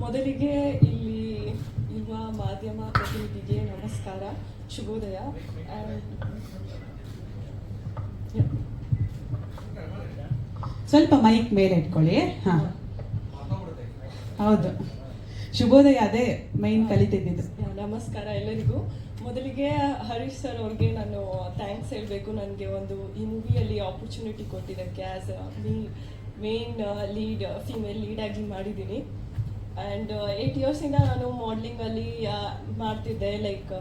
ಮೊದಲಿಗೆ ಇಲ್ಲಿ ಇರುವ ಮಾಧ್ಯಮ ಪ್ರತಿನಿಧಿಗೆ ನಮಸ್ಕಾರ, ಶುಭೋದಯ. ಸ್ವಲ್ಪ ಮೈಕ್ ಮೇಲೆ ಇಟ್ಕೊಳ್ಳಿ. ಹಾ, ಹೌದು, ಶುಭೋದಯ, ಅದೇ ಮೈನ್ ಕಲಿತಿದ್ದು. ನಮಸ್ಕಾರ ಎಲ್ಲರಿಗೂ. ಮೊದಲಿಗೆ ಹರೀಶ್ ಸರ್ ಅವ್ರಿಗೆ ನಾನು ಥ್ಯಾಂಕ್ಸ್ ಹೇಳಬೇಕು. ನನಗೆ ಈ ಮೂವಿಯಲ್ಲಿ ಆಪರ್ಚುನಿಟಿ ಕೊಟ್ಟಿದ್ದಕ್ಕೆ. As main lead, female lead ಆಗಿ ಮಾಡಿದ್ದೀನಿ. ಆ್ಯಂಡ್ 8 ಇಯರ್ಸಿಂದ ನಾನು ಮಾಡಲಿಂಗಲ್ಲಿ ಮಾಡ್ತಿದ್ದೆ. ಲೈಕ್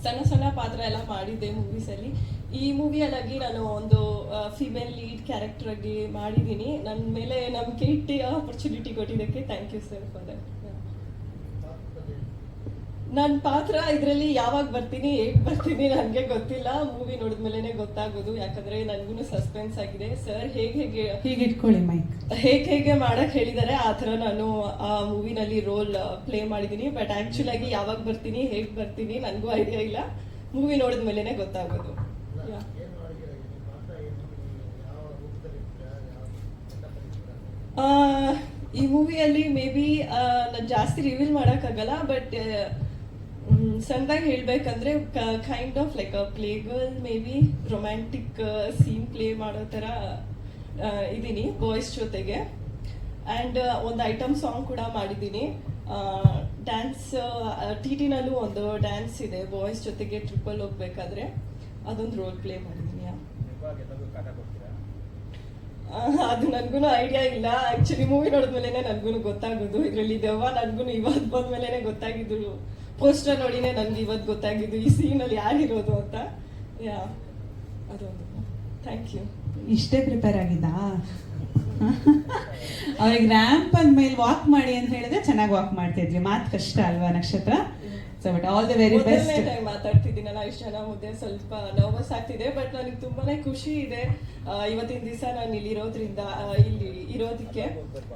ಸಣ್ಣ ಪಾತ್ರ ಎಲ್ಲ ಮಾಡಿದ್ದೆ ಮೂವೀಸಲ್ಲಿ. ಈ ಮೂವಿಯಲ್ಲಾಗಿ ನಾನು ಒಂದು ಫಿಮೇಲ್ ಲೀಡ್ ಕ್ಯಾರೆಕ್ಟರ್ ಆಗಿ ಮಾಡಿದ್ದೀನಿ. ನನ್ನ ಮೇಲೆ ನಂಬಿಕೆ ಇಟ್ಟು ಆಪರ್ಚುನಿಟಿ ಕೊಟ್ಟಿದ್ದಕ್ಕೆ thank you sir for that. ನನ್ನ ಪಾತ್ರ ಇದರಲ್ಲಿ ಯಾವಾಗ ಬರ್ತೀನಿ, ಹೇಗೆ ಬರ್ತೀನಿ ನನಗೆ ಗೊತ್ತಿಲ್ಲ. ಮೂವಿ ನೋಡಿದ್ಮೇಲೆ ಗೊತ್ತಾಗೋದು, ಯಾಕಂದ್ರೆ ನನಗೂ ಸಸ್ಪೆನ್ಸ್ ಆಗಿದೆ. ಸರ್ ಹೀಗೆ ಇಟ್ಕೊಳ್ಳಿ ಮೈಕ್, ಹೇಗೆ ಮಾಡಕ್ ಹೇಳಿದ್ದಾರೆ ಆ ಥರ ನಾನು ಆ ಮೂವಿನಲ್ಲಿ ರೋಲ್ ಪ್ಲೇ ಮಾಡಿದ್ದೀನಿ. ಬಟ್ ಆಕ್ಚುಲ್ ಆಗಿ ಯಾವಾಗ ಬರ್ತೀನಿ, ಹೇಗೆ ಬರ್ತೀನಿ ನನಗೂ ಐಡಿಯಾ ಇಲ್ಲ. ಮೂವಿ ನೋಡಿದ್ಮೇಲೆ ಗೊತ್ತಾಗೋದು. ಈ ಮೂವಿಯಲ್ಲಿ ಮೇ ಬಿ ನಾನು ಜಾಸ್ತಿ ರಿವೀಲ್ ಮಾಡೋಕ್ಕಾಗಲ್ಲ. ಬಟ್ ಸಣ್ಣದಾಗಿ ಹೇಳ್ಬೇಕಂದ್ರೆ kind of like play girl, maybe romantic scene play ಮಾಡೋ ಥರ ಇದ್ದೀನಿ ಬಾಯ್ಸ್ ಜೊತೆಗೆ. ಆ್ಯಂಡ್ ಒಂದು ಐಟಮ್ ಸಾಂಗ್ ಕೂಡ ಮಾಡಿದ್ದೀನಿ. ಡ್ಯಾನ್ಸ್ ಟಿಟಿನಲ್ಲೂ ಒಂದು ಡ್ಯಾನ್ಸ್ ಇದೆ ಬಾಯ್ಸ್ ಜೊತೆಗೆ ಟ್ರಿಪ್ಪಲ್ಲಿ ಹೋಗ್ಬೇಕಾದ್ರೆ, ಅದೊಂದು ರೋಲ್ ಪ್ಲೇ ಮಾಡಿದ್ದೀನಿ. ಅದು ನನಗೂ ಐಡಿಯಾ ಇಲ್ಲ. ಆ್ಯಕ್ಚುಲಿ ಮೂವಿ ನೋಡಿದ್ಮೇಲೆ ನನಗೂ ಗೊತ್ತಾಗೋದು ಇದರಲ್ಲಿ ದೆವ್ವ. ನನಗೂ ಇವತ್ತು ಬಂದ್ಮೇಲೆ ಗೊತ್ತಾಗಿದ್ದು, ಪೋಸ್ಟರ್ ನೋಡಿನೇ ನನಗೆ ಇವತ್ತು ಗೊತ್ತಾಗಿದ್ದು ಈ ಸೀನಲ್ಲಿ ಯಾರಿರೋದು ಅಂತ. ಅದೊಂದು. Thank you. ಇಷ್ಟೇ ಪ್ರಿಪೇರ್ ಆಗಿದ್ದಾ? ಅವ್ರಿಗೆ ರ್ಯಾಂಪ್ ಅಂದ್ಮೇಲೆ ವಾಕ್ ಮಾಡಿ ಅಂತ ಹೇಳಿದ್ರೆ ಚೆನ್ನಾಗಿ ವಾಕ್ ಮಾಡ್ತಿದ್ವಿ. ಮಾತು ಕಷ್ಟ ಅಲ್ವಾ Nakshatra? So but all the very best. ಮಾತಾಡ್ತಿದ್ದೀನಲ್ಲ ಇಷ್ಟು ಜನ ಮುಂದೆ ಸ್ವಲ್ಪ ನರ್ವಸ್ ಆಗ್ತಿದೆ. ಬಟ್ ನನಗೆ ತುಂಬಾನೇ ಖುಷಿ ಇದೆ ಇವತ್ತಿನ ದಿವಸ ನಾನು ಇಲ್ಲಿ ಇರೋದಕ್ಕೆ.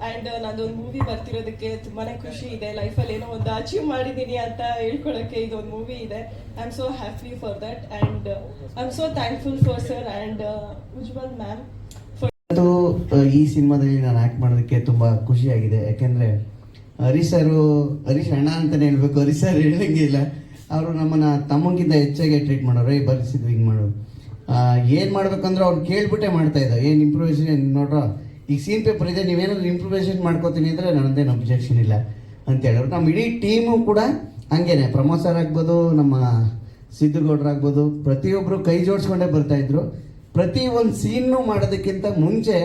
ಆ್ಯಂಡ್ ನಂದೊಂದು ಮೂವಿ ಬರ್ತಿರೋದಕ್ಕೆ ತುಂಬಾನೇ ಖುಷಿ ಇದೆ. ಲೈಫಲ್ಲಿ ಏನೋ ಒಂದು ಅಚೀವ್ ಮಾಡಿದ್ದೀನಿ ಅಂತ ಹೇಳ್ಕೊಳಕ್ಕೆ ಇದೊಂದು ಮೂವಿ ಇದೆ. I am so happy for that. And I am so thankful for sir and Ujwal ma'am. ಈ ಸಿನಿಮಾದಲ್ಲಿ ನಾನು ಆ್ಯಕ್ಟ್ ಮಾಡೋದಕ್ಕೆ ತುಂಬ ಖುಷಿಯಾಗಿದೆ. ಯಾಕೆಂದರೆ ಹರೀಶ್ ಅಣ್ಣ ಅಂತಲೇ ಹೇಳ್ಬೇಕು. ಹರೀಶ್ ಸರ್ ಹೇಳಂಗಿಲ್ಲ, ಅವರು ನಮ್ಮನ್ನು ತಮ್ಮಗಿಂತ ಹೆಚ್ಚಾಗಿ ಟ್ರೀಟ್ ಮಾಡೋರು. ಬರ್ಸಿದ್ವಿ ಹಿಂಗೆ ಮಾಡೋರು. ಏನು ಮಾಡ್ಬೇಕಂದ್ರೆ ಅವ್ನು ಕೇಳ್ಬಿಟ್ಟೆ ಮಾಡ್ತಾಯಿದ್ದ. ಏನು ಇಂಪ್ರೂವೇಷನ್ ನೋಡ್ರೋ, ಈಗ ಸೀನ್ ಪೇಪರ್ ಇದೆ, ನೀವೇನಾದ್ರು ಇಂಪ್ರೂವೇಷನ್ ಮಾಡ್ಕೋತೀನಿ ಅಂದರೆ ನನ್ನದೇನು ಅಬ್ಜೆಕ್ಷನ್ ಇಲ್ಲ ಅಂತ ಹೇಳೋರು. ನಮ್ಮ ಇಡೀ ಟೀಮು ಕೂಡ ಹಂಗೇನೆ. ಪ್ರಮೋದ್ ಸರ್ ಆಗ್ಬೋದು, ನಮ್ಮ ಸಿದ್ದುಗೌಡ್ರಾಗ್ಬೋದು, ಪ್ರತಿಯೊಬ್ಬರು ಕೈ ಜೋಡಿಸ್ಕೊಂಡೇ ಬರ್ತಾಯಿದ್ರು. ಪ್ರತಿ ಒಂದು ಸೀನು ಮಾಡೋದಕ್ಕಿಂತ ಮುಂಚೆ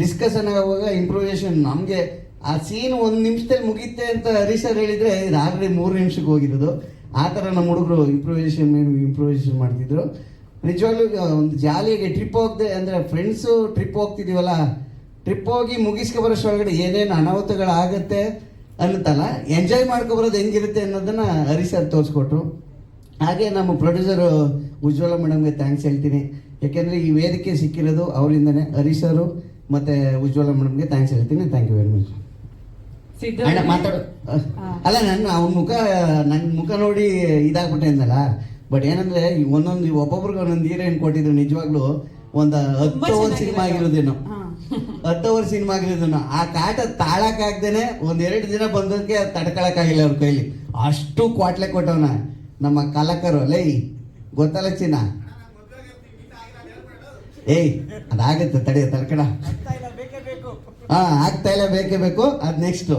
ಡಿಸ್ಕಷನ್ ಆಗುವಾಗ ಇಂಪ್ರೂವೇಷನ್ ನಮಗೆ ಆ ಸೀನ್ 1 ನಿಮಿಷದಲ್ಲಿ ಮುಗಿಯುತ್ತೆ ಅಂತ ಹರೀಶ್ ಸರ್ ಹೇಳಿದರೆ ಇದು ಆಲ್ರೆಡಿ 3 ನಿಮಿಷಕ್ಕೆ ಹೋಗಿರೋದು. ಆ ಥರ ನಮ್ಮ ಹುಡುಗರು ಇಂಪ್ರೂವೇಷನ್ ಮಾಡ್ತಿದ್ರು. ನಿಜವಾಗ್ಲೂ ಒಂದು ಜಾಲಿಯಾಗಿ ಟ್ರಿಪ್ ಹೋಗದೆ ಅಂದರೆ ಫ್ರೆಂಡ್ಸು ಟ್ರಿಪ್ ಹೋಗ್ತಿದ್ದೀವಲ್ಲ, ಟ್ರಿಪ್ ಹೋಗಿ ಮುಗಿಸ್ಕೊಬರೋಷ್ಟೊಳಗಡೆ ಏನೇನು ಅನಾಹುತಗಳಾಗತ್ತೆ ಅನ್ನುತ್ತಲ್ಲ, ಎಂಜಾಯ್ ಮಾಡ್ಕೊಬರೋದು ಹೆಂಗಿರುತ್ತೆ ಅನ್ನೋದನ್ನು ಹರೀಶ್ ಸರ್ ತೋರಿಸ್ಕೊಟ್ರು. ಹಾಗೆ ನಮ್ಮ ಪ್ರೊಡ್ಯೂಸರು ಉಜ್ವಲ ಮೇಡಮ್ಗೆ ಥ್ಯಾಂಕ್ಸ್ ಹೇಳ್ತೀನಿ. ಯಾಕೆಂದರೆ ಈ ವೇದಿಕೆ ಸಿಕ್ಕಿರೋದು ಅವರಿಂದನೇ. ಹರೀಶ್ ಸರು ಮತ್ತು ಉಜ್ವಲ ಮೇಡಮ್ಗೆ ಥ್ಯಾಂಕ್ಸ್ ಹೇಳ್ತೀನಿ. Thank you very much. ಅಣ್ಣ ಮಾತಾಡು. ಅಲ್ಲ, ನನ್ನ ಮುಖ ನೋಡಿ ಇದಾಗ್ಬಿಟ್ಟೆ ಅಂದಲ್ಲ. ಬಟ್ ಏನಂದ್ರೆ ಒಬ್ಬೊಬ್ರಿಗೆ ಒಂದೊಂದು ಹೀರೋಯಿನ್ ಕೊಟ್ಟಿದ್ರು. ನಿಜವಾಗ್ಲೂ ಒಂದು 10 ಓವರ್ ಸಿನಿಮಾ ಆಗಿರೋದೇನೋ, 10 ಓವರ್ ಸಿನಿಮಾ ಆಗಿರೋದೇನೋ. ಆ ಕಾಟ ತಾಳಕ್ಕಾಗ್ದೇನೆ 1-2 ದಿನ ಬಂದೋದಕ್ಕೆ ತಡ್ಕೊಳಕ್ಕಾಗಿಲ್ಲ ಅವ್ರ ಕೈಲಿ. ಅಷ್ಟು ಕ್ವಾಟ್ಲೆ ಕೊಟ್ಟವನ ನಮ್ಮ ಕಲಾಕರು. ಲೈ ಗೊತ್ತಲ್ಲ ಚಿನ್ನ, ಏಯ್ ಅದಾಗತ್ತೆ ತಡೆಯ ತಡ್ಕಡ. ಆಗ್ತಾ ಇಲ್ಲ, ಬೇಕೇ ಬೇಕು. ಅದು next.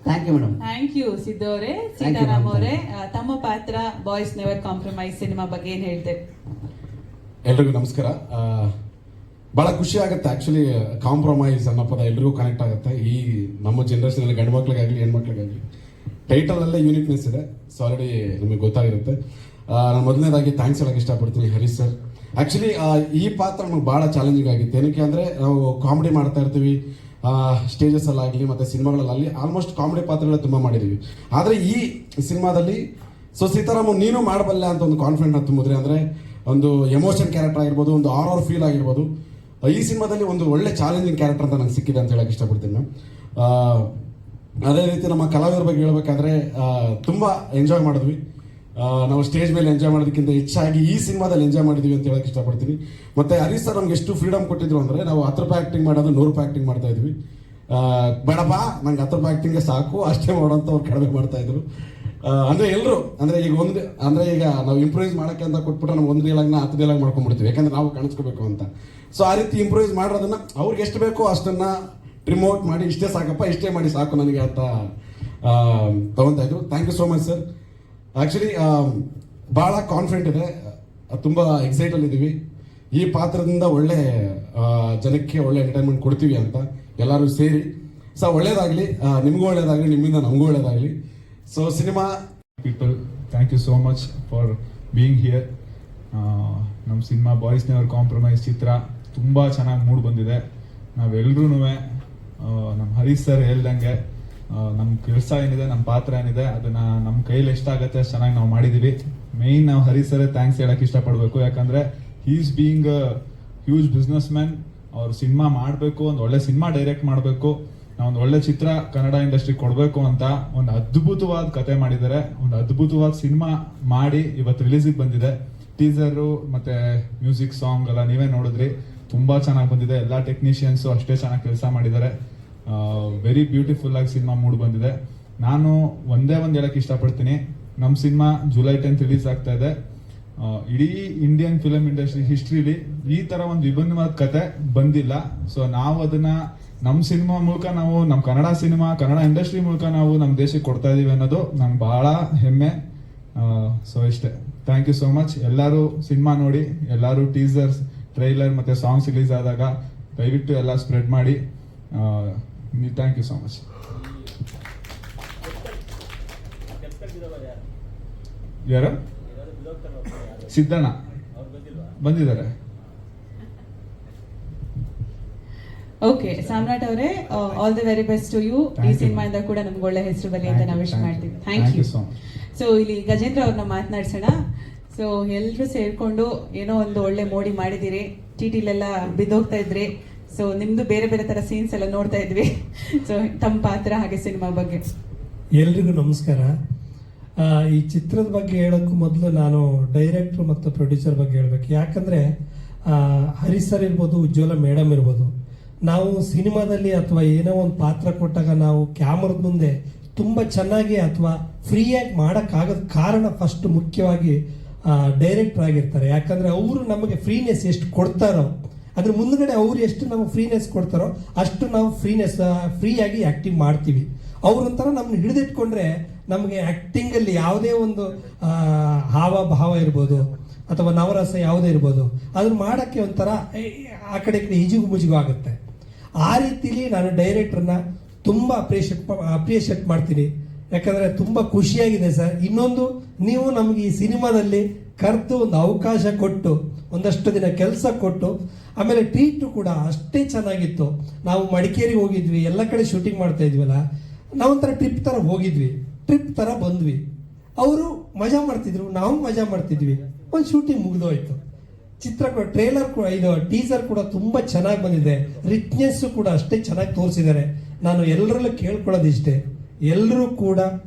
Thank you madam. Thank you Siddu ಅವರೇ. ಸೀತಾರಾಮ್ ಅವರೇ, ತಮ್ಮ ಪಾತ್ರ ಬಾಯ್ಸ್ ನೆವರ್ ಕಾಂಪ್ರಮೈಸ್ ಸಿನಿಮಾ ಬಗ್ಗೆ ಏನು ಹೇಳ್ತೇವೆ? ಎಲ್ರಿಗೂ ನಮಸ್ಕಾರ. ಬಹಳ ಖುಷಿ ಆಗುತ್ತೆ. ಆಕ್ಚುಲಿ ಕಾಂಪ್ರಮೈಸ್ ಅನ್ನೋ ಪದ ಎಲ್ರಿಗೂ ಕನೆಕ್ಟ್ ಆಗುತ್ತೆ. ಈ ನಮ್ಮ ಜನರೇಷನ್ ಗಂಡು ಮಕ್ಳಿಗಾಗಲಿ ಹೆಣ್ಮಕ್ಳಿಗಾಗಲಿ ಟೈಟಲ್ ಅಲ್ಲೇ ಯೂನಿಕ್ನೆಸ್ ಇದೆ. ಸೊ ಆಲ್ರೆಡಿ ನಿಮಗೆ ಗೊತ್ತಾಗಿರುತ್ತೆ. ನಾನು ಮೊದಲನೇದಾಗಿ ಥ್ಯಾಂಕ್ಸ್ ಹೇಳಕ್ಕೆ ಇಷ್ಟಪಡ್ತೀನಿ ಹರೀಶ್ ಸರ್. ಆಕ್ಚುಲಿ ಈ ಪಾತ್ರ ನಮಗೆ ಭಾಳ ಚಾಲೆಂಜಿಂಗ್ ಆಗಿತ್ತು. ಏನಕ್ಕೆ ಅಂದರೆ ನಾವು ಕಾಮಿಡಿ ಮಾಡ್ತಾ ಇರ್ತೀವಿ ಸ್ಟೇಜಸ್ಸಲ್ಲಾಗಲಿ ಮತ್ತು ಸಿನಿಮಾಗಳಲ್ಲಾಗಲಿ, ಆಲ್ಮೋಸ್ಟ್ ಕಾಮಿಡಿ ಪಾತ್ರಗಳೇ ತುಂಬ ಮಾಡಿದ್ದೀವಿ. ಆದರೆ ಈ ಸಿನಿಮಾದಲ್ಲಿ ಸೀತಾರಾಮ್ ನೀನು ಮಾಡಬಲ್ಲ ಅಂತ ಒಂದು ಕಾನ್ಫಿಡೆಂಟ್ ತುಂಬಿದ್ರೆ, ಅಂದರೆ ಒಂದು ಎಮೋಷನ್ ಕ್ಯಾರೆಕ್ಟರ್ ಆಗಿರ್ಬೋದು, ಒಂದು ಆರ್ ಫೀಲ್ ಆಗಿರ್ಬೋದು. ಈ ಸಿನಿಮಾದಲ್ಲಿ ಒಂದು ಒಳ್ಳೆ ಚಾಲೆಂಜಿಂಗ್ ಕ್ಯಾರೆಕ್ಟರ್ ಅಂತ ನಂಗೆ ಸಿಕ್ಕಿದೆ ಅಂತ ಹೇಳಕ್ಕೆ ಇಷ್ಟಪಡ್ತೀನಿ. ಅದೇ ರೀತಿ ನಮ್ಮ ಕಲಾವಿದರ ಬಗ್ಗೆ ಹೇಳ್ಬೇಕಾದ್ರೆ ತುಂಬ ಎಂಜಾಯ್ ಮಾಡಿದ್ವಿ. ನಾವು ಸ್ಟೇಜ್ ಮೇಲೆ ಎಂಜಾಯ್ ಮಾಡೋದಕ್ಕಿಂತ ಹೆಚ್ಚಾಗಿ ಈ ಸಿನಿಮಾದಲ್ಲಿ ಎಂಜಾಯ್ ಮಾಡಿದ್ವಿ ಅಂತ ಹೇಳಕ್ಕೆ ಇಷ್ಟಪಡ್ತೀನಿ. ಮತ್ತು ಹರೀಶ್ ಸರ್ ನಮ್ಗೆ ಎಷ್ಟು ಫ್ರೀಡಮ್ ಕೊಟ್ಟಿದ್ರು ಅಂದರೆ, ನಾವು 10 ರೂಪಾಯಿ ಆ್ಯಕ್ಟಿಂಗ್ ಮಾಡೋದು 100 ರೂಪಾಯಿ ಆ್ಯಕ್ಟಿಂಗ್ ಮಾಡ್ತಾ ಇದ್ವಿ. ಬೇಡಪ್ಪ ನಂಗೆ 10 ರೂಪಾಯಿ ಆಕ್ಟಿಂಗ್ ಸಾಕು ಅಷ್ಟೇ ಮಾಡೋಂತ ಅವ್ರು ಕಡಿಮೆ ಮಾಡ್ತಾ ಇದ್ರು. ಅಂದ್ರೆ ಎಲ್ಲರೂ ಅಂದ್ರೆ ಈಗ ನಾವು ಇಂಪ್ರೂವೈಸ್ ಮಾಡಕ್ಕೆ ಅಂತ ಕೊಟ್ಬಿಟ್ರೆ ನಾವು 1 ಡೈಲಾಗ್ನ 10 ಡೈಲಾಗ್ ಮಾಡ್ಕೊಂಡ್ಬಿಡ್ತೀವಿ, ಯಾಕಂದ್ರೆ ನಾವು ಕಾಣಿಸ್ಕೋಬೇಕು ಅಂತ. ಸೊ ಆ ರೀತಿ ಇಂಪ್ರೂವೈಸ್ ಮಾಡೋದನ್ನ ಅವ್ರಿಗೆ ಎಷ್ಟು ಬೇಕೋ ಅಷ್ಟನ್ನ ಟ್ರಿಮ್ ಔಟ್ ಮಾಡಿ ಇಷ್ಟೇ ಸಾಕಪ್ಪ ಇಷ್ಟೇ ಮಾಡಿ ಸಾಕು ನನಗೆ ಅಂತ ತಗೊಂತಾ ಇದ್ರು. Thank you so much sir. Actually ಭಾಳ ಕಾನ್ಫಿಡೆಂಟ್ ಇದೆ, ತುಂಬ ಎಕ್ಸೈಟಲ್ಲಿ ಇದ್ದೀವಿ. ಈ ಪಾತ್ರದಿಂದ ಒಳ್ಳೆ ಜನಕ್ಕೆ ಒಳ್ಳೆ ಎಂಟರ್ಟೈನ್ಮೆಂಟ್ ಕೊಡ್ತೀವಿ ಅಂತ ಎಲ್ಲರೂ ಸೇರಿ. ಸೊ ಒಳ್ಳೇದಾಗಲಿ, ನಿಮಗೂ ಒಳ್ಳೇದಾಗಲಿ, ನಿಮ್ಮಿಂದ ನಮಗೂ ಒಳ್ಳೇದಾಗಲಿ. So cinema people, thank you so much for being here. ನಮ್ಮ ಸಿನಿಮಾ ಬಾಯ್ಸ್ ನೆವರ್ ಕಾಂಪ್ರಮೈಸ್ ಚಿತ್ರ ತುಂಬ ಚೆನ್ನಾಗಿ ಮೂಡ್ ಬಂದಿದೆ. ನಾವೆಲ್ಲರೂ ನಮ್ಮ ಹರೀಶ್ ಸರ್ ಹೇಳ್ದಂಗೆ ನಮ್ಮ ಕೆಲಸ ಏನಿದೆ, ನಮ್ಮ ಪಾತ್ರ ಏನಿದೆ, ಅದನ್ನ ನಮ್ಮ ಕೈಲಿ ಎಷ್ಟಾಗತ್ತೆ ಅಷ್ಟು ಚೆನ್ನಾಗಿ ನಾವು ಮಾಡಿದೀವಿ. ಮೇಯ್ನ್ ನಾವು ಹರೀಶ್ ಸರ್ ಥ್ಯಾಂಕ್ಸ್ ಹೇಳಕ್ ಇಷ್ಟಪಡಬೇಕು, ಯಾಕಂದ್ರೆ is being a huge business man. ಅವ್ರು ಸಿನಿಮಾ ಮಾಡಬೇಕು, ಒಂದು ಒಳ್ಳೆ ಸಿನಿಮಾ ಡೈರೆಕ್ಟ್ ಮಾಡಬೇಕು, ಒಂದು ಒಳ್ಳೆ ಚಿತ್ರ ಕನ್ನಡ ಇಂಡಸ್ಟ್ರಿ ಕೊಡಬೇಕು ಅಂತ ಒಂದು ಅದ್ಭುತವಾದ ಕತೆ ಮಾಡಿದ್ದಾರೆ. ಒಂದು ಅದ್ಭುತವಾದ ಸಿನಿಮಾ ಮಾಡಿ ಇವತ್ತು ರಿಲೀಸಿಗೆ ಬಂದಿದೆ. ಟೀಸರು ಮತ್ತೆ ಮ್ಯೂಸಿಕ್ ಸಾಂಗ್ ಎಲ್ಲ ನೀವೇ ನೋಡಿದ್ರಿ, ತುಂಬಾ ಚೆನ್ನಾಗಿ ಬಂದಿದೆ. ಎಲ್ಲ ಟೆಕ್ನಿಷಿಯನ್ಸ್ ಅಷ್ಟೇ ಚೆನ್ನಾಗಿ ಕೆಲಸ ಮಾಡಿದ್ದಾರೆ. ವೆರಿ ಬ್ಯೂಟಿಫುಲ್ ಆಗಿ ಸಿನಿಮಾ ಮೂಡ್ ಬಂದಿದೆ. ನಾನು ಒಂದೇ ಒಂದು ಹೇಳಕ್ ಇಷ್ಟಪಡ್ತೀನಿ, ನಮ್ಮ ಸಿನಿಮಾ ಜುಲೈ 10 ರಿಲೀಸ್ ಆಗ್ತಾ ಇದೆ. ಇಡೀ ಇಂಡಿಯನ್ ಫಿಲಂ ಇಂಡಸ್ಟ್ರಿ ಹಿಸ್ಟ್ರಿಲಿ ಈ ತರ ಒಂದು ವಿಭಿನ್ನವಾದ ಕತೆ ಬಂದಿಲ್ಲ. ಸೊ ನಾವು ಅದನ್ನ ನಮ್ಮ ಸಿನಿಮಾ ಮೂಲಕ, ನಾವು ನಮ್ಮ ಕನ್ನಡ ಇಂಡಸ್ಟ್ರಿ ಮೂಲಕ ನಾವು ನಮ್ಮ ದೇಶಕ್ಕೆ ಕೊಡ್ತಾ ಇದೀವಿ ಅನ್ನೋದು ನಂಗೆ ಬಹಳ ಹೆಮ್ಮೆ. ಸೊ ಇಷ್ಟೇ. Thank you so much. ಎಲ್ಲರೂ ಸಿನಿಮಾ ನೋಡಿ, ಎಲ್ಲರೂ ಟೀಸರ್ಸ್, ಟ್ರೈಲರ್ ಮತ್ತೆ ಸಾಂಗ್ಸ್ ರಿಲೀಸ್ ಆದಾಗ ದಯವಿಟ್ಟು ಎಲ್ಲ ಸ್ಪ್ರೆಡ್ ಮಾಡಿ. Thank you so much. ಯಾರು? ಸಿದ್ದಣ್ಣ ಬಂದಿದ್ದಾರೆ. ಓಕೆ, ಸಾಮ್ರಾಟ್ ಅವರೇ, all the very best to you. ಈ ಸಿನಿಮಾದಿಂದ ಕೂಡ ನಮ್ಗೆ ಒಳ್ಳೆ ಹೆಸರು ಬರಲಿ ಅಂತ ನಾವು ವಿಶ್ ಮಾಡ್ತೀವಿ. Thank you. ಸೊ ಇಲ್ಲಿ ಗಜೇಂದ್ರ ಅವ್ರನ್ನ ಮಾತನಾಡ್ಸೋಣ. ಸೊ ಎಲ್ಲರೂ ಸೇರ್ಕೊಂಡು ಏನೋ ಒಂದು ಒಳ್ಳೆ ಮೋಡಿ ಮಾಡಿದಿರಿ, ಟಿಟಿಲೆಲ್ಲ ಬಿದ್ದೋಗ್ತಾ ಇದ್ರಿ. ಸೊ ನಿಮ್ದು ಬೇರೆ ಬೇರೆ ತರ ಸೀನ್ಸ್ ಎಲ್ಲ ನೋಡ್ತಾ ಇದ್ವಿ. ಸೊ ತಮ್ಮ ಪಾತ್ರ ಹಾಗೆ ಸಿನಿಮಾ ಬಗ್ಗೆ. ಎಲ್ರಿಗೂ ನಮಸ್ಕಾರ. ಈ ಚಿತ್ರದ ಬಗ್ಗೆ ಹೇಳೋಕ್ಕೂ ಮೊದಲು ನಾನು ಡೈರೆಕ್ಟರ್ ಮತ್ತು ಪ್ರೊಡ್ಯೂಸರ್ ಬಗ್ಗೆ ಹೇಳ್ಬೇಕು. ಯಾಕಂದ್ರೆ ಹರೀಶ್ ಸರ್ ಇರ್ಬೋದು, ಉಜ್ವಲ ಮೇಡಮ್ ಇರ್ಬೋದು, ನಾವು ಸಿನಿಮಾದಲ್ಲಿ ಅಥವಾ ಏನೋ ಒಂದು ಪಾತ್ರ ಕೊಟ್ಟಾಗ ನಾವು ಕ್ಯಾಮರದ ಮುಂದೆ ತುಂಬ ಚೆನ್ನಾಗಿ ಅಥವಾ ಫ್ರೀಯಾಗಿ ಮಾಡೋಕ್ಕಾಗದ ಕಾರಣ ಫಸ್ಟ್ ಮುಖ್ಯವಾಗಿ ಡೈರೆಕ್ಟರ್ ಆಗಿರ್ತಾರೆ. ಯಾಕಂದ್ರೆ ಅವರು ನಮಗೆ ಫ್ರೀನೆಸ್ ಎಷ್ಟು ಕೊಡ್ತಾರೋ ಅದ್ರ ಮುಂದ್ಗಡೆ ಅವ್ರು ಎಷ್ಟು ನಮಗೆ ಫ್ರೀನೆಸ್ ಕೊಡ್ತಾರೋ ಅಷ್ಟು ನಾವು ಫ್ರೀಯಾಗಿ ಆಕ್ಟಿಂಗ್ ಮಾಡ್ತೀವಿ. ಅವ್ರೊಂಥರ ನಮ್ಮನ್ನ ಹಿಡಿದಿಟ್ಕೊಂಡ್ರೆ ನಮಗೆ ಆಕ್ಟಿಂಗಲ್ಲಿ ಯಾವುದೇ ಒಂದು ಹಾವಭಾವ ಇರ್ಬೋದು ಅಥವಾ ನವರಸ ಯಾವುದೇ ಇರ್ಬೋದು, ಅದನ್ನ ಮಾಡೋಕ್ಕೆ ಒಂಥರ ಆ ಕಡೆ ಈಜಿಗು ಮುಜಿಗು ಆಗುತ್ತೆ. ಆ ರೀತಿಲಿ ನಾನು ಡೈರೆಕ್ಟರ್ನ ತುಂಬ ಅಪ್ರಿಷಿಯೇಟ್ ಮಾಡ್ತೀನಿ. ಯಾಕಂದರೆ ತುಂಬ ಖುಷಿಯಾಗಿದೆ ಸರ್. ಇನ್ನೊಂದು, ನೀವು ನಮಗೆ ಈ ಸಿನಿಮಾದಲ್ಲಿ ಕರೆದು ಒಂದು ಅವಕಾಶ ಕೊಟ್ಟು ಒಂದಷ್ಟು ದಿನ ಕೆಲಸ ಕೊಟ್ಟು ಆಮೇಲೆ ಟ್ರೀಟು ಕೂಡ ಅಷ್ಟೇ ಚೆನ್ನಾಗಿತ್ತು. ನಾವು ಮಡಿಕೇರಿ ಹೋಗಿದ್ವಿ, ಎಲ್ಲ ಕಡೆ ಶೂಟಿಂಗ್ ಮಾಡ್ತಾ ಇದ್ವಲ್ಲ, ನಾವೊಂಥರ ಟ್ರಿಪ್ ಥರ ಹೋಗಿದ್ವಿ, ಟ್ರಿಪ್ ಥರ ಬಂದ್ವಿ. ಅವರು ಮಜಾ ಮಾಡ್ತಿದ್ರು, ನಾವು ಮಜಾ ಮಾಡ್ತಿದ್ವಿ. ಒಂದು ಶೂಟಿಂಗ್ ಮುಗಿದೋಯ್ತು. ಚಿತ್ರ ಕೂಡ, ಟ್ರೇಲರ್ ಕೂಡ, ಇದು ಟೀಸರ್ ಕೂಡ ತುಂಬ ಚೆನ್ನಾಗಿ ಬಂದಿದೆ. ರಿಚ್ನೆಸ್ ಕೂಡ ಅಷ್ಟೇ ಚೆನ್ನಾಗಿ ತೋರಿಸಿದ್ದಾರೆ. ನಾನು ಎಲ್ಲರಲ್ಲೂ ಕೇಳ್ಕೊಳ್ಳೋದಿಷ್ಟೇ, ಎಲ್ಲರೂ ಕೂಡ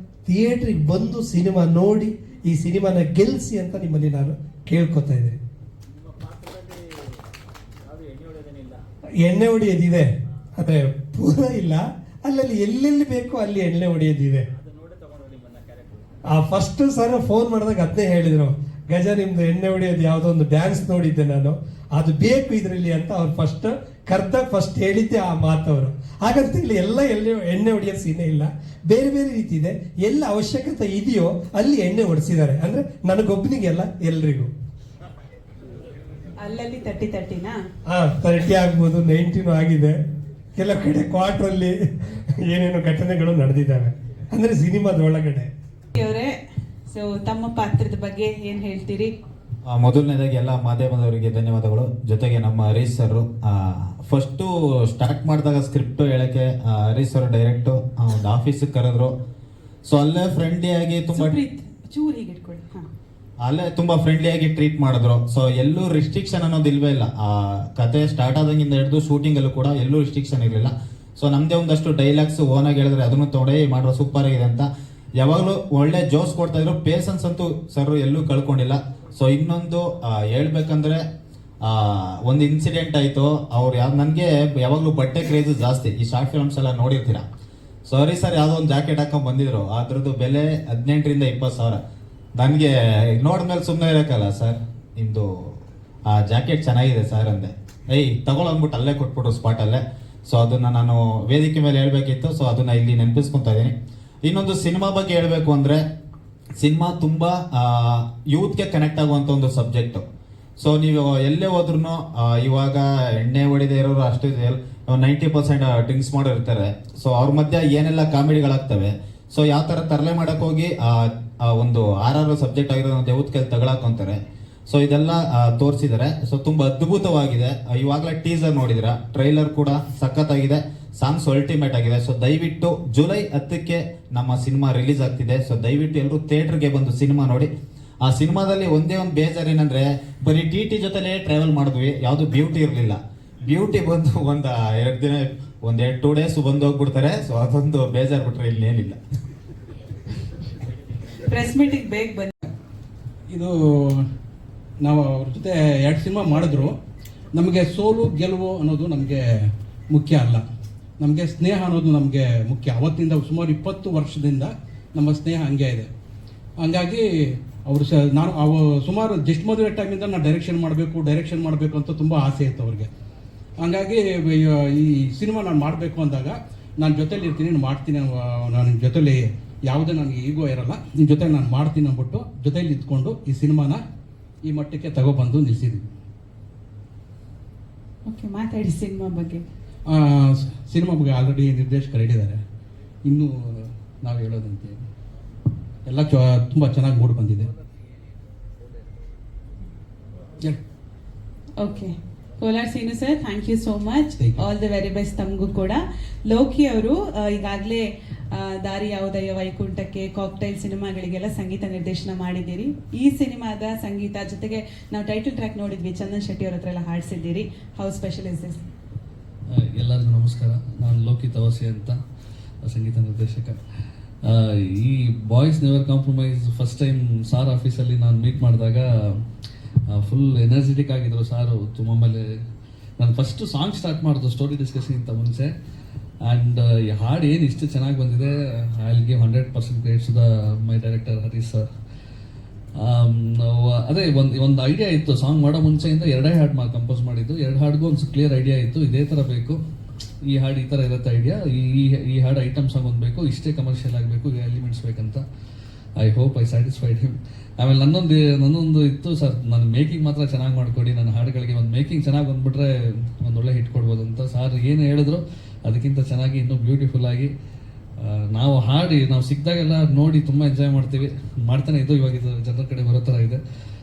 ಥಿಯೇಟ್ರಿಗೆ ಬಂದು ಸಿನಿಮಾ ನೋಡಿ ಈ ಸಿನಿಮಾನ ಗೆಲ್ಲಿಸಿ ಅಂತ ನಿಮ್ಮಲ್ಲಿ ನಾನು ಕೇಳ್ಕೊತಾ ಇದ್ದೀನಿ. ಎಣ್ಣೆ ಹೊಡೆಯೋದಿದೆ, ಆದರೆ ಪೂರ ಇಲ್ಲ. ಅಲ್ಲಲ್ಲಿ ಎಲ್ಲೆಲ್ಲಿ ಬೇಕೋ ಅಲ್ಲಿ ಎಣ್ಣೆ ಹೊಡೆಯೋದಿದೆ. ಫಸ್ಟ್ ಸರ್ ಫೋನ್ ಮಾಡಿದಾಗ ಅದನ್ನೇ ಹೇಳಿದ್ರು, ಗಜ ನಿಮ್ದು ಎಣ್ಣೆ ಹೊಡೆಯೋದು ಯಾವುದೋ ಒಂದು ಡ್ಯಾನ್ಸ್ ನೋಡಿದ್ದೆ ನಾನು, ಅದು ಬೇಕು ಇದರಲ್ಲಿ ಅಂತ ಅವ್ರು ಫಸ್ಟ್ ಹೇಳಿದ್ದೆ ಆ ಮಾತವರು. ಹಾಗಂತ ಹೇಳಿ ಎಲ್ಲ ಎಣ್ಣೆ ಹೊಡೆಯೋ ಸೀನೇ ಇಲ್ಲ, ಬೇರೆ ಬೇರೆ ರೀತಿ ಇದೆ. ಎಲ್ಲ ಅವಶ್ಯಕತೆ ಇದೆಯೋ ಅಲ್ಲಿ ಎಣ್ಣೆ ಹೊಡಿಸಿದ್ದಾರೆ. ಅಂದ್ರೆ ನನಗೊಬ್ಬನಿಗೆಲ್ಲ ಎಲ್ರಿಗೂ ಅಲ್ಲಲ್ಲಿ 30 30 ಆಗ್ಬೋದು, 19 ಆಗಿದೆ. ಕೆಲವು ಕಡೆ ಕ್ವಾರ್ಟರಲ್ಲಿ ಏನೇನೋ ಘಟನೆಗಳು ನಡೆದಿದ್ದಾವೆ ಅಂದ್ರೆ ಸಿನಿಮಾದ ಒಳಗಡೆ. ಅವರೇ, ಸೊ ತಮ್ಮ ಪಾತ್ರದ ಬಗ್ಗೆ ಏನ್ ಹೇಳ್ತೀರಿ? ಮೊದಲನೇದಾಗಿ ಎಲ್ಲ ಮಾಧ್ಯಮದವರಿಗೆ ಧನ್ಯವಾದಗಳು. ಜೊತೆಗೆ ನಮ್ಮ ಹರೀಶ್ ಸರ್ ಫಸ್ಟು ಸ್ಟಾರ್ಟ್ ಮಾಡಿದಾಗ ಸ್ಕ್ರಿಪ್ಟ್ ಹೇಳಕ್ಕೆ ಹರೀಶ್ ಸರ್ ಡೈರೆಕ್ಟ್ ಒಂದು ಆಫೀಸಿಗೆ ಕರೆದ್ರು. ಸೊ ಅಲ್ಲೇ ಫ್ರೆಂಡ್ಲಿಯಾಗಿ ಅಲ್ಲೇ ತುಂಬಾ ಫ್ರೆಂಡ್ಲಿಯಾಗಿ ಟ್ರೀಟ್ ಮಾಡಿದ್ರು. ಸೊ ಎಲ್ಲೂ ರಿಸ್ಟ್ರಿಕ್ಷನ್ ಅನ್ನೋದು ಇಲ್ವೇ ಇಲ್ಲ. ಕತೆ ಸ್ಟಾರ್ಟ್ ಆದಂಗಿಂದ ಹಿಡಿದು ಶೂಟಿಂಗ್ ಅಲ್ಲೂ ಕೂಡ ಎಲ್ಲೂ ರಿಸ್ಟ್ರಿಕ್ಷನ್ ಇರಲಿಲ್ಲ. ಸೊ ನಮ್ದೇ ಒಂದಷ್ಟು ಡೈಲಾಗ್ಸ್ ಓನಾಗಿ ಹೇಳಿದ್ರೆ ಅದನ್ನು ತೊಡೆ ಮಾಡೋ ಸೂಪರ್ ಆಗಿದೆ ಅಂತ ಯಾವಾಗಲೂ ಒಳ್ಳೆ ಜೋಸ್ ಕೊಡ್ತಾ ಇದ್ರು. ಪೇಷನ್ಸ್ ಅಂತೂ ಸರ್ ಎಲ್ಲೂ ಕಳ್ಕೊಂಡಿಲ್ಲ. ಸೊ ಇನ್ನೊಂದು ಹೇಳ್ಬೇಕಂದ್ರೆ ಒಂದು ಇನ್ಸಿಡೆಂಟ್ ಆಯಿತು. ಅವ್ರು ನನಗೆ ಯಾವಾಗಲೂ ಬಟ್ಟೆ ಕ್ರೇಜ್ ಜಾಸ್ತಿ, ಈ ಶಾರ್ಟ್ ಫಿಲ್ಮ್ಸ್ ಎಲ್ಲ ನೋಡಿರ್ತೀರ. ಸೊ ಹರೀಶ್ ಸರ್ ಯಾವುದೋ ಒಂದು ಜಾಕೆಟ್ ಹಾಕೊಂಡು ಬಂದಿದ್ರು, ಅದ್ರದ್ದು ಬೆಲೆ 18,000 to 20,000. ನನಗೆ ನೋಡಿದ್ಮೇಲೆ ಸುಮ್ಮನೆ ಇರೋಕ್ಕಲ್ಲ, ಸರ್ ನಿಮ್ಮದು ಆ ಜಾಕೆಟ್ ಚೆನ್ನಾಗಿದೆ ಸರ್ ಅಂದೆ. ತಗೊಳಂದ್ಬಿಟ್ಟು ಅಲ್ಲೇ ಕೊಟ್ಬಿಟ್ರು ಸ್ಪಾಟಲ್ಲೇ. ಸೊ ಅದನ್ನು ನಾನು ವೇದಿಕೆ ಮೇಲೆ ಹೇಳಬೇಕಿತ್ತು, ಸೊ ಅದನ್ನು ಇಲ್ಲಿ ನೆನಪಿಸ್ಕೊತಾ ಇದ್ದೀನಿ. ಇನ್ನೊಂದು ಸಿನಿಮಾ ಬಗ್ಗೆ ಹೇಳಬೇಕು ಅಂದರೆ, ಸಿನಿಮಾ ತುಂಬ ಯೂತ್ಗೆ ಕನೆಕ್ಟ್ ಆಗುವಂಥ ಒಂದು ಸಬ್ಜೆಕ್ಟು. ಸೊ ನೀವು ಎಲ್ಲೇ ಹೋದ್ರೂ ಇವಾಗ ಎಣ್ಣೆ ಹೊಡಿದೇ ಇರೋರು ಅಷ್ಟು 90% ಡ್ರಿಂಕ್ಸ್ ಮಾಡಿರ್ತಾರೆ. ಸೊ ಅವ್ರ ಮಧ್ಯೆ ಏನೆಲ್ಲ ಕಾಮಿಡಿಗಳಾಗ್ತವೆ. ಸೊ ಯಾವ ಥರ ತರಲೆ ಮಾಡಕ್ಕೆ ಹೋಗಿ ಒಂದು ಆರಾರು ಸಬ್ಜೆಕ್ಟ್ ಆಗಿರೋ ಯೂತ್ ಕೈಲಿ ತಗೊಳಕೊಂತಾರೆ. ಸೊ ಇದೆಲ್ಲ ತೋರಿಸಿದ್ದಾರೆ. ಸೊ ತುಂಬ ಅದ್ಭುತವಾಗಿದೆ. ಇವಾಗಲೇ ಟೀಸರ್ ನೋಡಿದಿರ, ಟ್ರೈಲರ್ ಕೂಡ ಸಖತ್ತಾಗಿದೆ, ಸಾಂಗ್ಸ್ ಅಲ್ಟಿಮೇಟ್ ಆಗಿದೆ. ಸೊ ದಯವಿಟ್ಟು ಜುಲೈ 10ಕ್ಕೆ ನಮ್ಮ ಸಿನಿಮಾ ರಿಲೀಸ್ ಆಗ್ತಿದೆ. ಸೊ ದಯವಿಟ್ಟು ಎಲ್ಲರೂ ಥಿಯೇಟರ್ಗೆ ಬಂದು ಸಿನಿಮಾ ನೋಡಿ. ಆ ಸಿನಿಮಾದಲ್ಲಿ ಒಂದೇ ಒಂದು ಬೇಜಾರು ಏನಂದ್ರೆ, ಬರೀ ಟಿ ಜೊತೆಲೇ ಟ್ರಾವೆಲ್ ಮಾಡಿದ್ವಿ, ಯಾವುದು ಬ್ಯೂಟಿ ಇರಲಿಲ್ಲ. ಬ್ಯೂಟಿ ಬಂದು ಒಂದು 2 ದಿನ, 2 days ಬಂದು ಹೋಗ್ಬಿಡ್ತಾರೆ. ಸೊ ಅದೊಂದು ಬೇಜಾರು ಬಿಟ್ರೆ ಇನ್ನೇನಿಲ್ಲ. ಪ್ರೆಸ್ ಮೀಟಿಂಗ್ ಬೇಗ ಬನ್ನಿ. ಇದು ನಾವು ಅವ್ರ ಜೊತೆ 2 ಸಿನಿಮಾ ಮಾಡಿದ್ರು. ನಮಗೆ ಸೋಲು ಗೆಲುವು ಅನ್ನೋದು ನಮಗೆ ಮುಖ್ಯ ಅಲ್ಲ, ನಮಗೆ ಸ್ನೇಹ ಅನ್ನೋದು ನಮಗೆ ಮುಖ್ಯ. ಅವತ್ತಿಂದ ಸುಮಾರು 20 ವರ್ಷದಿಂದ ನಮ್ಮ ಸ್ನೇಹ ಹಂಗೆ ಇದೆ. ಹಂಗಾಗಿ ಅವರು ನಾನು ಸುಮಾರು ಜಸ್ಟ್ ಮದುವೆ ಟೈಮಿಂದ ನಾನು ಡೈರೆಕ್ಷನ್ ಮಾಡಬೇಕು ಅಂತ ತುಂಬ ಆಸೆ ಇತ್ತು ಅವ್ರಿಗೆ. ಹಂಗಾಗಿ ಈ ಸಿನಿಮಾ ನಾನು ಮಾಡಬೇಕು ಅಂದಾಗ ನಾನು ಜೊತೇಲಿ ಇರ್ತೀನಿ, ನಾನು ಮಾಡ್ತೀನಿ, ನಾನು ಜೊತೇಲಿ ಯಾವುದೇ ನನಗೆ ಈಗೋ ಇರಲ್ಲ, ನಿಮ್ಮ ಜೊತೆ ನಾನು ಮಾಡ್ತೀನಿ ಅಂದ್ಬಿಟ್ಟು ಜೊತೇಲಿ ಇದ್ಕೊಂಡು ಈ ಸಿನಿಮಾನ ಈ ಮಟ್ಟಕ್ಕೆ ತಗೊಬಂದು ನಿಲ್ಲಿಸಿದ್ವಿ. ಓಕೆ, ಮಾತಾಡಿ ಸಿನಿಮಾ ಬಗ್ಗೆ. ಸಿನಿಮಾ ಬಗ್ಗೆ ಆಲ್ರೆಡಿ ನಿರ್ದೇಶಕರು ಹೇಳಿದ್ದಾರೆ, ಇನ್ನೂ ನಾವು ಹೇಳೋದಂತೆ ಎಲ್ಲ ತುಂಬ ಚೆನ್ನಾಗಿ ಮೂಡಿ ಬಂದಿದೆ. Okay, Kolar Seenu sir, thank you so much. All the very best ತಮಗೂ ಕೂಡ. ಲೋಕಿ ಅವರು ಈಗಾಗಲೇ ದಾರಿ ಯಾವುದಯ್ಯ ವೈಕುಂಠಕ್ಕೆ, ಕಾಕ್ಟೈಲ್ ಸಿನಿಮಾಗಳಿಗೆಲ್ಲ ಸಂಗೀತ ನಿರ್ದೇಶನ ಮಾಡಿದ್ದೀರಿ. ಈ ಸಿನಿಮಾದ ಸಂಗೀತ ಜೊತೆಗೆ ನಾವು ಟೈಟಲ್ ಟ್ರ್ಯಾಕ್ ನೋಡಿದ್ವಿ, ಚಂದನ್ ಶೆಟ್ಟಿ ಅವ್ರ ಹತ್ರ ಎಲ್ಲ ಹಾಡಿಸಿದ್ದೀರಿ. How special is this? ಎಲ್ಲರಿಗೂ ನಮಸ್ಕಾರ. ನಾನು ಲೋಕಿ ತವಸಿ ಅಂತ, ಸಂಗೀತ ನಿರ್ದೇಶಕ. ಈ boys never compromise first time sir ಆಫೀಸಲ್ಲಿ ನಾನು ಮೀಟ್ ಮಾಡಿದಾಗ ಫುಲ್ ಎನರ್ಜೆಟಿಕ್ ಆಗಿದ್ರು ಸಾರು. ಆಮೇಲೆ ನಾನು ಫಸ್ಟ್ ಸಾಂಗ್ ಸ್ಟಾರ್ಟ್ ಮಾಡಿದ್ದು ಸ್ಟೋರಿ ಡಿಸ್ಕಷನ್ಗಿಂತ ಮುಂಚೆ. ಆ್ಯಂಡ್ ಈ ಹಾಡು ಏನು ಇಷ್ಟು ಚೆನ್ನಾಗಿ ಬಂದಿದೆ, I will give 100% credits to the my director Harish sir. ಅದೇ ಒಂದು ಐಡಿಯಾ ಇತ್ತು, ಸಾಂಗ್ ಮಾಡೋ ಮುಂಚೆಯಿಂದ 2 ಹಾಡು ಕಂಪೋಸ್ ಮಾಡಿದ್ದು. 2 ಹಾಡಿಗೂ ಒಂದು ಕ್ಲಿಯರ್ ಐಡಿಯಾ ಇತ್ತು, ಇದೇ ಥರ ಬೇಕು, ಈ ಹಾಡು ಈ ಥರ ಇರುತ್ತೆ ಐಡಿಯಾ, ಈ ಹಾಡು ಐಟಮ್ ಸಾಂಗ್ ಒಂದು ಬೇಕು, ಇಷ್ಟೇ ಕಮರ್ಷಿಯಲ್ ಆಗಬೇಕು, ಎಲಿಮೆಂಟ್ಸ್ ಬೇಕಂತ. I hope I satisfied him. ಆಮೇಲೆ ನನ್ನೊಂದು ಇತ್ತು, ಸರ್ ನನ್ನ ಮೇಕಿಂಗ್ ಮಾತ್ರ ಚೆನ್ನಾಗಿ ಮಾಡಿಕೊಡಿ, ನನ್ನ ಹಾಡುಗಳಿಗೆ ಒಂದು ಮೇಕಿಂಗ್ ಚೆನ್ನಾಗಿ ಬಂದುಬಿಟ್ರೆ ಒಂದೊಳ್ಳೆ ಹಿಟ್ ಕೊಡ್ಬೋದು ಅಂತ. ಸಾರ್ ಏನು ಹೇಳಿದ್ರು ಅದಕ್ಕಿಂತ ಚೆನ್ನಾಗಿ ಇನ್ನೂ ಬ್ಯೂಟಿಫುಲ್ ಆಗಿ ನಾವು ಸಿಕ್ಕಿದಾಗೆಲ್ಲ ನೋಡಿ ತುಂಬ ಎಂಜಾಯ್ ಮಾಡ್ತಾನೆ ಇದು. ಇವಾಗ ಇದು ಜನರ ಕಡೆ ಬರೋ ಥರ ಇದೆ.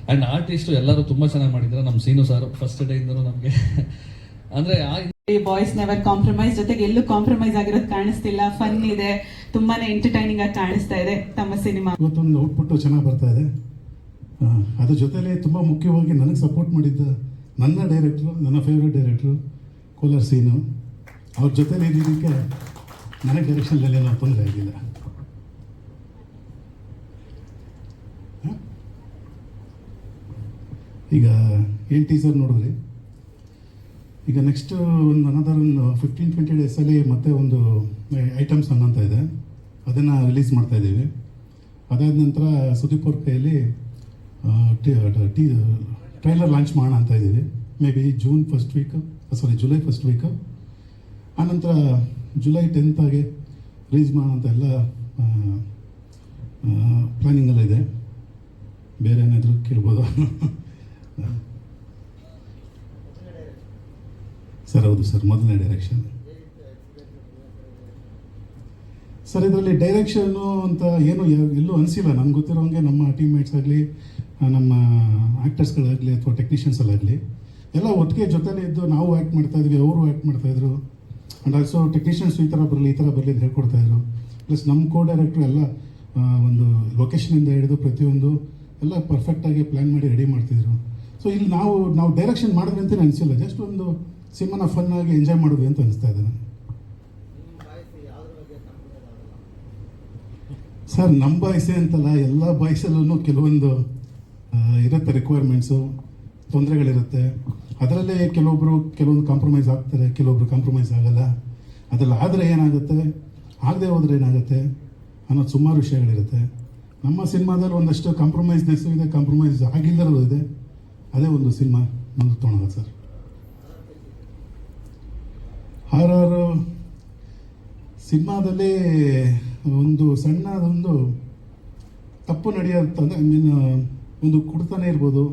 ಆ್ಯಂಡ್ ಆರ್ಟಿಸ್ಟು ಎಲ್ಲರೂ ತುಂಬ ಚೆನ್ನಾಗಿ ಮಾಡಿದ್ದಾರೆ. ನಮ್ಮ ಸೀನು ಸಾರು ಫಸ್ಟ್ ಡೇಯಿಂದನೂ ನಮಗೆ ಅಂದರೆ ಬಾಯ್ಸ್ ನೆವರ್ ಕಾಂಪ್ರಮೈಸ್ ಜೊತೆಗೆ ಎಲ್ಲೂ ಕಾಂಪ್ರಮೈಸ್ ಆಗಿರೋದು ಕಾಣಿಸ್ತಿಲ್ಲ. ಫನ್ ಇದೆ, ತುಂಬಾನೇ ಎಂಟರ್ಟೈನಿಂಗ್ ಆಗಿ ಕಾಣಿಸ್ತಾ ಇದೆ ತಮ್ಮ ಸಿನಿಮಾ. ಇವತ್ತೊಂದು ಔಟ್ಪುಟ್ ಚೆನ್ನಾಗಿ ಬರ್ತಾ ಇದೆ. ಅದ್ರ ಜೊತೆಲಿ ತುಂಬ ಮುಖ್ಯವಾಗಿ ನನಗೆ ಸಪೋರ್ಟ್ ಮಾಡಿದ್ದ ನನ್ನ ಡೈರೆಕ್ಟ್ರು, ನನ್ನ ಫೇವ್ರೆಟ್ ಡೈರೆಕ್ಟ್ರು ಕೋಲಾರ್ ಸೀನು, ಅವ್ರ ಜೊತೆಲಿ ಇದ್ದಿದ್ದಕ್ಕೆ ನನಗೆ ಡೈರೆಕ್ಷನ್ನಲ್ಲಿ ಏನೋ ತೊಂದರೆ ಆಗಿಲ್ಲ. ಈಗ ಏನು ಟೀಸರ್ ನೋಡಿದ್ರಿ, ಈಗ ನೆಕ್ಸ್ಟ್ ಒಂದು ಅನದರ್ 15-20 ಡೇಸಲ್ಲಿ ಮತ್ತೆ ಒಂದು ಐಟಮ್ ಸಾಂಗ್ ಅಂತ ಇದೆ, ಅದನ್ನು ರಿಲೀಸ್ ಮಾಡ್ತಾ ಇದ್ದೀವಿ. ಅದಾದ ನಂತರ ಸುದೀಪ್ ಅವ್ರ ಕೈಯಲ್ಲಿ ಟ್ರೈಲರ್ ಲಾಂಚ್ ಮಾಡೋಣ ಅಂತ ಇದ್ದೀವಿ. May be July first week. ಆನಂತರ ಜುಲೈ 10th ರಿಲೀಸ್ ಮಾಡೋಣ ಅಂತ ಎಲ್ಲ ಪ್ಲ್ಯಾನಿಂಗೆಲ್ಲ ಇದೆ. ಬೇರೆ ಏನಾದರೂ ಕೇಳ್ಬೋದು ಸರ್? ಹೌದು ಸರ್, ಮೊದಲನೇ ಡೈರೆಕ್ಷನ್ ಸರ್. ಇದರಲ್ಲಿ ಡೈರೆಕ್ಷನ್ನು ಅಂತ ಏನು ಎಲ್ಲೂ ಅನಿಸಿಲ್ಲ ನನಗೆ ಗೊತ್ತಿರೋಂಗೆ. ನಮ್ಮ ಟೀಮ್ಮೇಟ್ಸ್ ಆಗಲಿ, ನಮ್ಮ ಆ್ಯಕ್ಟರ್ಸ್ಗಳಾಗಲಿ ಅಥವಾ ಟೆಕ್ನಿಷಿಯನ್ಸಲ್ಲಾಗಲಿ ಎಲ್ಲ ಒಟ್ಟಿಗೆ ಜೊತೆಲೇ ಇದ್ದು ನಾವು ಆ್ಯಕ್ಟ್ ಮಾಡ್ತಾಯಿದ್ವಿ, ಅವರು ಆ್ಯಕ್ಟ್ ಮಾಡ್ತಾಯಿದ್ರು. ಆ್ಯಂಡ್ ಆಲ್ಸೋ ಟೆಕ್ನಿಷಿಯನ್ಸ್ ಈ ಥರ ಬರಲಿ ಅಂತ ಹೇಳ್ಕೊಡ್ತಾಯಿದ್ರು. ಪ್ಲಸ್ ನಮ್ಮ ಕೋ ಡೈರೆಕ್ಟ್ರು ಎಲ್ಲ ಒಂದು ಲೊಕೇಶನಿಂದ ಹಿಡಿದು ಪ್ರತಿಯೊಂದು ಎಲ್ಲ ಪರ್ಫೆಕ್ಟಾಗಿ ಪ್ಲ್ಯಾನ್ ಮಾಡಿ ರೆಡಿ ಮಾಡ್ತಿದ್ರು. ಸೊ ಇಲ್ಲಿ ನಾವು ಡೈರೆಕ್ಷನ್ ಮಾಡಿದ್ವಿ ಅಂತಲೇ ಅನಿಸಿಲ್ಲ, ಜಸ್ಟ್ ಒಂದು ಸಿನಿಮಾನ ಫನ್ನಾಗಿ ಎಂಜಾಯ್ ಮಾಡಿದ್ವಿ ಅಂತ ಅನಿಸ್ತಾ ಇದೆ ನನಗೆ. ಸರ್ ನಮ್ಮ ಬಾಯ್ಸೇ ಅಂತಲ್ಲ, ಎಲ್ಲ ಬಾಯ್ಸಲ್ಲೂ ಕೆಲವೊಂದು ಇರುತ್ತೆ ರಿಕ್ವೈರ್ಮೆಂಟ್ಸು, ತೊಂದರೆಗಳಿರುತ್ತೆ. ಅದರಲ್ಲೇ ಕೆಲವೊಂದು ಕಾಂಪ್ರಮೈಸ್ ಆಗ್ತಾರೆ, ಕೆಲವೊಬ್ರು ಕಾಂಪ್ರಮೈಸ್ ಆಗಲ್ಲ. ಅದರಲ್ಲಿ ಆದರೆ ಏನಾಗುತ್ತೆ, ಆಗದೆ ಹೋದರೆ ಏನಾಗುತ್ತೆ ಅನ್ನೋದು ಸುಮಾರು ವಿಷಯಗಳಿರುತ್ತೆ. ನಮ್ಮ ಸಿನಿಮಾದಲ್ಲಿ ಒಂದಷ್ಟು ಕಾಂಪ್ರಮೈಸ್ನೆಸ್ಸು ಇದೆ, ಕಾಂಪ್ರಮೈಸ್ ಆಗಿಲ್ಲದಲ್ಲೂ ಇದೆ. ಅದೇ ಒಂದು ಸಿನಿಮಾ ಮುಂದೆ ತೊಗೊಳೋದು ಸರ್. ಹಾರರ್ ಸಿನಿಮಾದಲ್ಲಿ ಒಂದು ಸಣ್ಣದೊಂದು ತಪ್ಪು ನಡೆಯುತ್ತಂದರೆ ಒಂದು ಕುಡ್ತಾನೆ ಇರ್ಬೋದು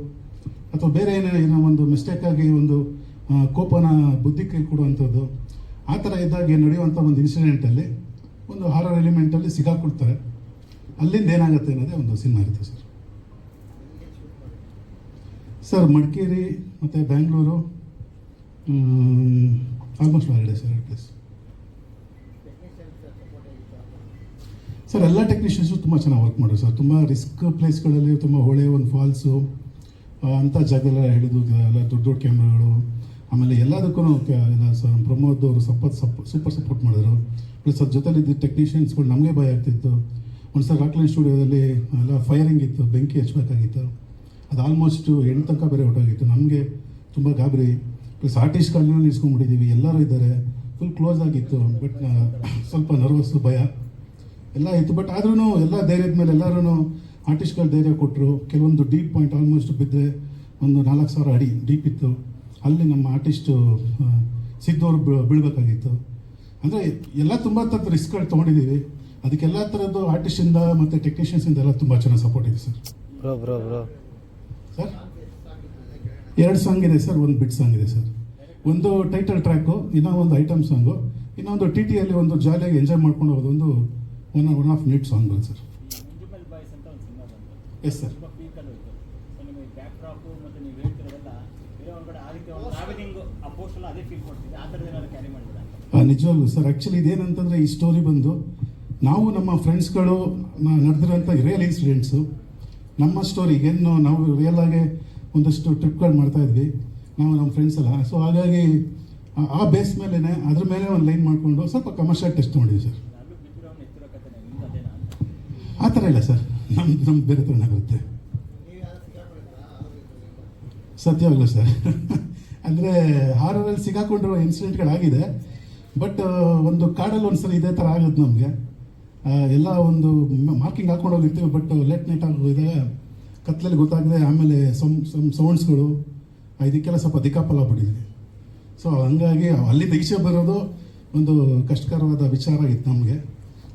ಅಥವಾ ಬೇರೆ ಏನೋ ಒಂದು ಮಿಸ್ಟೇಕಾಗಿ ಒಂದು ಕೋಪನ ಬುದ್ಧಿ ಕೈ ಕೊಡುವಂಥದ್ದು, ಆ ಥರ ಇದ್ದಾಗ ನಡೆಯುವಂಥ ಒಂದು ಇನ್ಸಿಡೆಂಟಲ್ಲಿ ಒಂದು ಹಾರರ್ ಎಲಿಮೆಂಟಲ್ಲಿ ಸಿಗಾಕೊಡ್ತಾರೆ. ಅಲ್ಲಿಂದ ಏನಾಗುತ್ತೆ ಅನ್ನೋದೇ ಒಂದು ಸಿನಿಮಾ ಇರುತ್ತೆ ಸರ್. ಸರ್ ಮಡಿಕೇರಿ ಮತ್ತು ಬ್ಯಾಂಗ್ಳೂರು ಆಲ್ಮೋಸ್ಟ್ ಹೊರಗಡೆ ಸರ್ 2 ಪ್ಲೇಸ್. ಸರ್ ಎಲ್ಲ ಟೆಕ್ನಿಷಿಯನ್ಸು ತುಂಬ ಚೆನ್ನಾಗಿ ವರ್ಕ್ ಮಾಡೋರು ಸರ್. ತುಂಬ ರಿಸ್ಕ್ ಪ್ಲೇಸ್ಗಳಲ್ಲಿ, ತುಂಬ ಹೊಳೆ, ಒಂದು ಫಾಲ್ಸು ಅಂಥ ಜಾಗದೆಲ್ಲ ಹಿಡಿದು ಎಲ್ಲ ದೊಡ್ಡ ದೊಡ್ಡ ಕ್ಯಾಮ್ರಾಗಳು, ಆಮೇಲೆ ಎಲ್ಲದಕ್ಕೂ ಎಲ್ಲ ಸರ್ ಪ್ರಮೋದ್ ಅವರು ಸೂಪರ್ ಸಪೋರ್ಟ್ ಮಾಡಿದ್ರು. ಪ್ಲಸ್ ಅದ್ರ ಜೊತೆಲಿದ್ದ ಟೆಕ್ನಿಷಿಯನ್ಸ್ಗಳು ನಮಗೆ ಭಯ ಆಗ್ತಿತ್ತು. ಒಂದು ಸರ್ ರಾಕ್ಲೈನ್ ಸ್ಟುಡಿಯೋದಲ್ಲಿ ಎಲ್ಲ ಫೈರಿಂಗ್ ಇತ್ತು, ಬೆಂಕಿ ಹಚ್ಚಬೇಕಾಗಿತ್ತು. ಅದು ಆಲ್ಮೋಸ್ಟ್ 8 ತನಕ ಬೇರೆ ಹೊರಟೋಗಿತ್ತು. ನಮಗೆ ತುಂಬ ಗಾಬರಿ. ಪ್ಲಸ್ ಆರ್ಟಿಸ್ಟ್ಗಳನ್ನ ನಿಲ್ಸ್ಕೊಂಡ್ಬಿಟ್ಟಿದ್ದೀವಿ, ಎಲ್ಲರೂ ಇದ್ದಾರೆ, ಫುಲ್ ಕ್ಲೋಸ್ ಆಗಿತ್ತು. ಬಟ್ ಸ್ವಲ್ಪ ನರ್ವಸ್ಸು, ಭಯ ಎಲ್ಲ ಇತ್ತು. ಬಟ್ ಆದ್ರೂ ಎಲ್ಲ ಧೈರ್ಯದ ಮೇಲೆ ಎಲ್ಲರೂ ಆರ್ಟಿಸ್ಟ್ಗಳು ಧೈರ್ಯ ಕೊಟ್ಟರು. ಕೆಲವೊಂದು ಡೀಪ್ ಪಾಯಿಂಟ್ ಆಲ್ಮೋಸ್ಟ್ ಬಿದ್ದರೆ ಒಂದು 4000 ಅಡಿ ಡೀಪ್ ಇತ್ತು. ಅಲ್ಲಿ ನಮ್ಮ ಆರ್ಟಿಸ್ಟು ಸಿದ್ದವರು ಬೀಳಬೇಕಾಗಿತ್ತು. ಅಂದರೆ ಎಲ್ಲ ತುಂಬ ಥರದ ರಿಸ್ಕ್ಗಳು ತೊಗೊಂಡಿದ್ದೀವಿ. ಅದಕ್ಕೆಲ್ಲ ಥರದ್ದು ಆರ್ಟಿಸ್ಟಿಂದ ಮತ್ತು ಟೆಕ್ನಿಷಿಯನ್ಸಿಂದ ಎಲ್ಲ ತುಂಬ ಚೆನ್ನಾಗಿ ಸಪೋರ್ಟ್ ಇದೆ ಸರ್. ಸರ್ 2 ಸಾಂಗ್ ಇದೆ ಸರ್, ಒಂದು ಬಿಟ್ ಸಾಂಗ್ ಇದೆ ಸರ್. ಒಂದು ಟೈಟಲ್ ಟ್ರ್ಯಾಕು, ಇನ್ನೊಂದು ಐಟಮ್ ಸಾಂಗು, ಇನ್ನೊಂದು TTಯಲ್ಲಿ ಒಂದು ಜಾಲಿಯಾಗಿ ಎಂಜಾಯ್ ಮಾಡ್ಕೊಂಡು ಹೋಗೋದು ಒಂದು 1.5 ಮಿನಿಟ್ ಸಾಂಗ್ ಬರುತ್ತೆ ಸರ್. Yes sir. ನಿಜವಾಗ್ಲೂ ಸರ್. ಆ್ಯಕ್ಚುಲಿ ಇದೇನಂತಂದರೆ ಈ ಸ್ಟೋರಿ ಬಂದು ನಾವು ನಮ್ಮ ಫ್ರೆಂಡ್ಸ್ಗಳು ನಡೆದಿರೋಂಥ ರಿಯಲ್ ಇನ್ಸಿಡೆಂಟ್ಸು, ನಮ್ಮ ಸ್ಟೋರಿಗೇನು ನಾವು ರಿಯಲ್ ಆಗಿ ಒಂದಷ್ಟು ಟ್ರಿಪ್ಗಳು ಮಾಡ್ತಾಯಿದ್ವಿ ನಾವು ನಮ್ಮ ಫ್ರೆಂಡ್ಸ್ ಎಲ್ಲ. ಸೊ ಹಾಗಾಗಿ ಆ ಬೇಸ್ ಮೇಲೇ ಅದ್ರ ಮೇಲೆ ಒಂದು ಲೈನ್ ಮಾಡಿಕೊಂಡು ಸ್ವಲ್ಪ ಕಮರ್ಷಿಯಲ್ ಟೆಸ್ಟ್ ಮಾಡಿದ್ವಿ ಸರ್. ಆ ಥರ ಇಲ್ಲ ಸರ್, ನಮ್ದು ಬೇರೆ ಥರನೇ ಬರುತ್ತೆ. ಸತ್ಯವಾಗಲ್ಲ ಸರ್. ಅಂದರೆ ಹಾರರಲ್ಲಿ ಸಿಗಾಕೊಂಡಿರೋ ಇನ್ಸಿಡೆಂಟ್ಗಳಾಗಿದೆ. ಬಟ್ ಒಂದು ಕಾಡಲ್ಲಿ ಒಂದು ಸಲ ಇದೇ ಥರ ಆಗುತ್ತೆ ನಮಗೆ. ಎಲ್ಲ ಒಂದು ಮಾರ್ಕಿಂಗ್ ಹಾಕೊಂಡು ಹೋಗಿರ್ತೀವಿ, ಬಟ್ ಲೇಟ್ ನೈಟ್ ಆಗೋದಾಗ ಕತ್ಲಲ್ಲಿ ಗೊತ್ತಾಗದೆ ಆಮೇಲೆ ಸೌಂಡ್ಸ್ಗಳು ಇದಕ್ಕೆಲ್ಲ ಸ್ವಲ್ಪ ದಿಕ್ಕಾಪಲ್ಲ ಬಿಟ್ಟಿದ್ವಿ. ಸೊ ಹಂಗಾಗಿ ಅಲ್ಲಿಂದ ಈಚೆ ಬರೋದು ಒಂದು ಕಷ್ಟಕರವಾದ ವಿಚಾರ ಆಗಿತ್ತು ನಮಗೆ.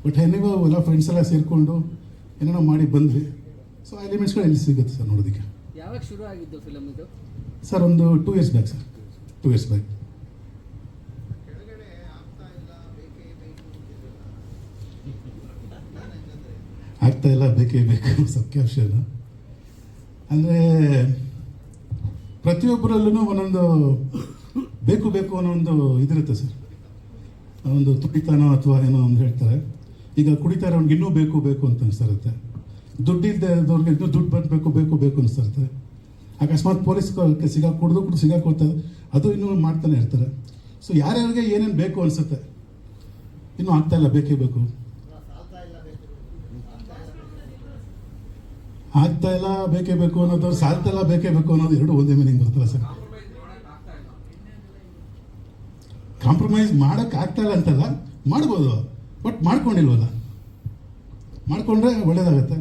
ಬಟ್ ಏನಿಗೂ ಎಲ್ಲ ಫ್ರೆಂಡ್ಸ್ ಎಲ್ಲ ಸೇರಿಕೊಂಡು ಏನೇನೋ ಮಾಡಿ ಬಂದ್ವಿ. ಸೊ ಆ ಎಲಿಮೆಂಟ್ಸ್ಗಳು ಎಲ್ಲಿ ಸಿಗುತ್ತೆ ಸರ್ ನೋಡೋದಕ್ಕೆ. ಯಾವಾಗ ಶುರು ಆಗಿದ್ದು ಫಿಲಮ್ ಇದು? ಸರ್ ಒಂದು 2 years back sir, 2 years back. ಆಗ್ತಾ ಇಲ್ಲ, ಬೇಕೇ ಬೇಕು ಸತ್ಯಾಂಶ. ಅಂದರೆ ಪ್ರತಿಯೊಬ್ಬರಲ್ಲೂ ಒಂದೊಂದು ಬೇಕು ಅನ್ನೋ ಒಂದು ಇದಿರುತ್ತೆ ಸರ್. ಒಂದು ತುಡಿತಾನೋ ಅಥವಾ ಏನೋ ಒಂದು ಹೇಳ್ತಾರೆ. ಈಗ ಕುಡಿತಾ ಇರೋನ್ಗೆ ಇನ್ನೂ ಬೇಕು ಅಂತ ಅನಿಸ್ತಿರುತ್ತೆ. ದುಡ್ಡಿದ್ದವ್ರಿಗೆ ಇನ್ನೂ ದುಡ್ಡು ಬೇಕು ಅನಿಸ್ತಿರುತ್ತೆ. ಅಕಸ್ಮಾತ್ ಪೊಲೀಸ್ ಕುಡಿದು ಸಿಗಾಕೊಳ್ತಾರೆ, ಅದು ಇನ್ನೂ ಮಾಡ್ತಾನೆ ಇರ್ತಾರೆ. ಸೊ ಯಾರ್ಯಾರಿಗೆ ಏನೇನು ಬೇಕು ಅನಿಸುತ್ತೆ, ಇನ್ನೂ ಆಗ್ತಾ ಇಲ್ಲ, ಬೇಕೇ ಬೇಕು, ಆಗ್ತಾ ಇಲ್ಲ, ಬೇಕೇ ಬೇಕು ಅನ್ನೋದು, ಸಾಲ್ತಾ ಇಲ್ಲ, ಬೇಕೇ ಬೇಕು ಅನ್ನೋದು ಎರಡು ಒಂದೇ ಮೀನಿಂಗ್ ಬರ್ತಲ್ಲ ಸರ್. ಕಾಂಪ್ರಮೈಸ್ ಮಾಡೋಕ್ಕೆ ಆಗ್ತಾ ಇಲ್ಲ ಅಂತಲ್ಲ, ಮಾಡ್ಬೋದು, ಬಟ್ ಮಾಡ್ಕೊಂಡಿಲ್ವಲ್ಲ. ಮಾಡಿಕೊಂಡ್ರೆ ಒಳ್ಳೇದಾಗತ್ತೆ.